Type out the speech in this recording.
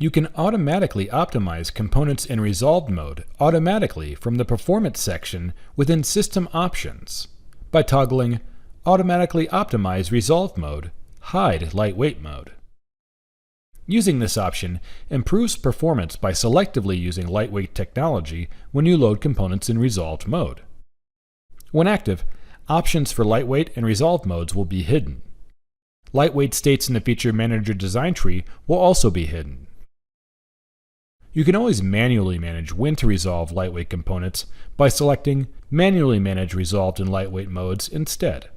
You can automatically optimize components in Resolved mode automatically from the Performance section within System Options by toggling Automatically Optimize Resolved Mode, Hide Lightweight Mode. Using this option improves performance by selectively using lightweight technology when you load components in Resolved mode. When active, options for lightweight and Resolved modes will be hidden. Lightweight states in the Feature Manager design tree will also be hidden. You can always manually manage when to resolve lightweight components by selecting Manually Manage Resolved and Lightweight modes instead.